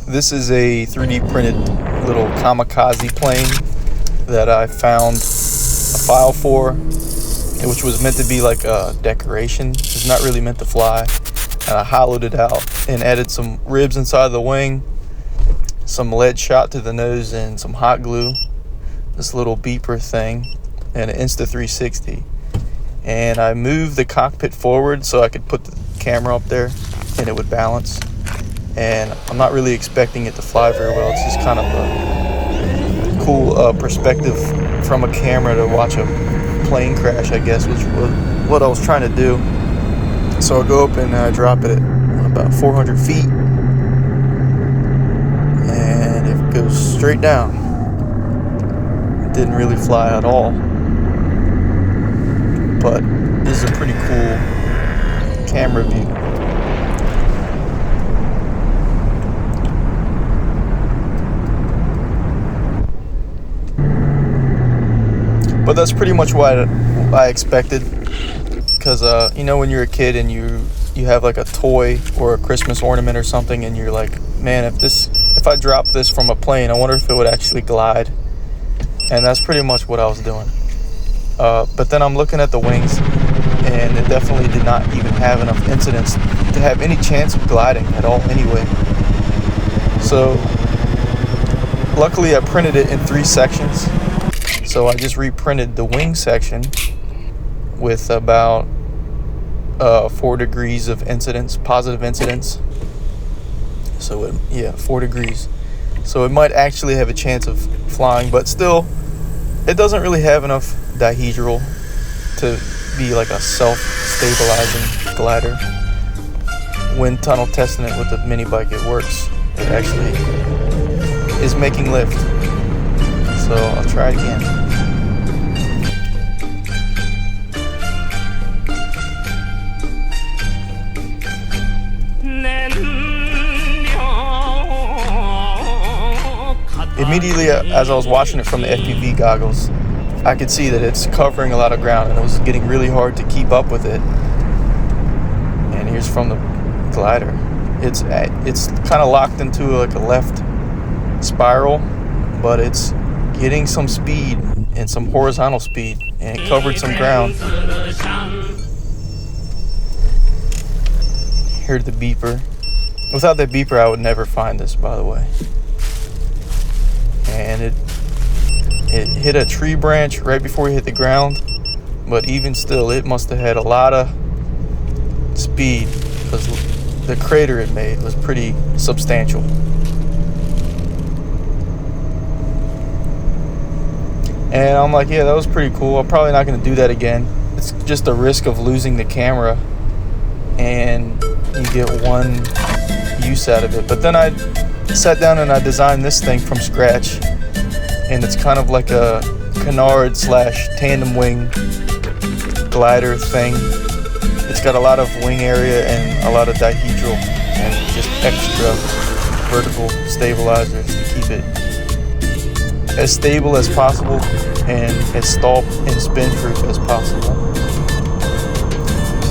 This is a 3D printed little kamikaze plane that I found a file for, which was meant to be like a decoration. It's not really meant to fly. And I hollowed it out and added some ribs inside the wing, some lead shot to the nose, and some hot glue, this little beeper thing, and an Insta360. And I moved the cockpit forward so I could put the camera up there and it would balance. And I'm not really expecting it to fly very well. It's just kind of a cool perspective from a camera to watch a plane crash, I guess, which was what I was trying to do. So I go up and drop it at about 400 feet, and it goes straight down. It didn't really fly at all, but this is a pretty cool camera view. But that's pretty much what I expected, because when you're a kid and you have like a toy or a Christmas ornament or something, and you're like, man, if I drop this from a plane, I wonder if it would actually glide. And that's pretty much what I was doing. But then I'm looking at the wings, and it definitely did not even have enough incidence to have any chance of gliding at all anyway. So luckily I printed it in 3 sections. So I just reprinted the wing section with about 4 degrees of incidence, positive incidence. So 4 degrees. So it might actually have a chance of flying, but still, it doesn't really have enough dihedral to be like a self-stabilizing glider. When tunnel testing it with the mini bike, it works. It actually is making lift. So I'll try it again. Immediately as I was watching it from the FPV goggles, I could see that it's covering a lot of ground and it was getting really hard to keep up with it. And here's from the glider. It's kind of locked into like a left spiral, but it's getting some speed and some horizontal speed, and it covered some ground. Here's the beeper. Without that beeper, I would never find this, by the way. And it hit a tree branch right before it hit the ground, but even still, it must have had a lot of speed because the crater it made was pretty substantial. And I'm like, yeah, that was pretty cool. I'm probably not going to do that again. It's just a risk of losing the camera, and you get one use out of it. But then I sat down and I designed this thing from scratch, and it's kind of like a canard / tandem wing glider thing. It's got a lot of wing area and a lot of dihedral and just extra vertical stabilizers to keep it as stable as possible and as stall and spin proof as possible.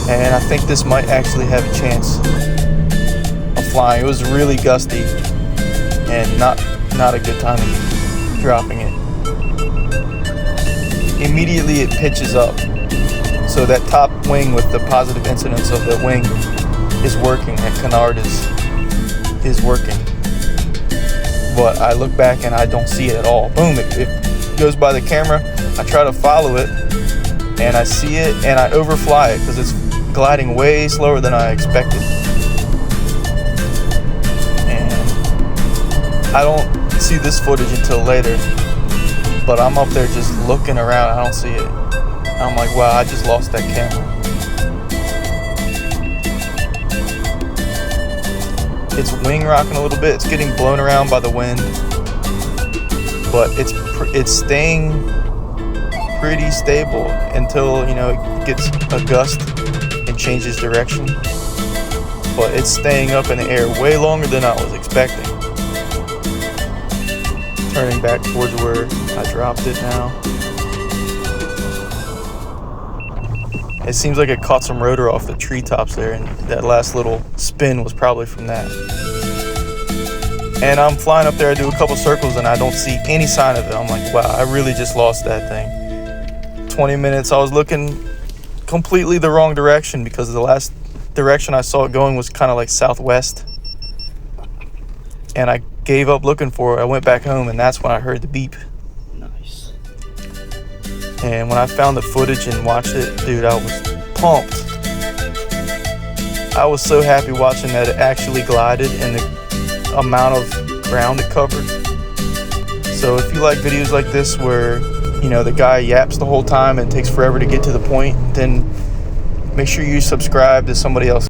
And I think this might actually have a chance of flying. It was really gusty and not a good time to be dropping it. Immediately it pitches up, so that top wing with the positive incidence of the wing is working. That canard is working. But I look back and I don't see it at all. Boom, it goes by the camera. I try to follow it and I see it and I overfly it because it's gliding way slower than I expected. And I don't see this footage until later, but I'm up there just looking around. I don't see it. I'm like, wow, I just lost that camera. It's wing rocking a little bit. It's getting blown around by the wind, but it's staying pretty stable until it gets a gust and changes direction. But it's staying up in the air way longer than I was expecting. Turning back towards where I dropped it now. It seems like it caught some rotor off the treetops there, and that last little spin was probably from that. And I'm flying up there, I do a couple circles, and I don't see any sign of it. I'm like, wow, I really just lost that thing. 20 minutes, I was looking completely the wrong direction because the last direction I saw it going was kind of like southwest. And I gave up looking for it. I went back home, and that's when I heard the beep. Nice. And when I found the footage and watched it, dude, I was pumped. I was so happy watching that it actually glided and the amount of ground it covered. So if you like videos like this where, you know, the guy yaps the whole time and it takes forever to get to the point, then make sure you subscribe to somebody else.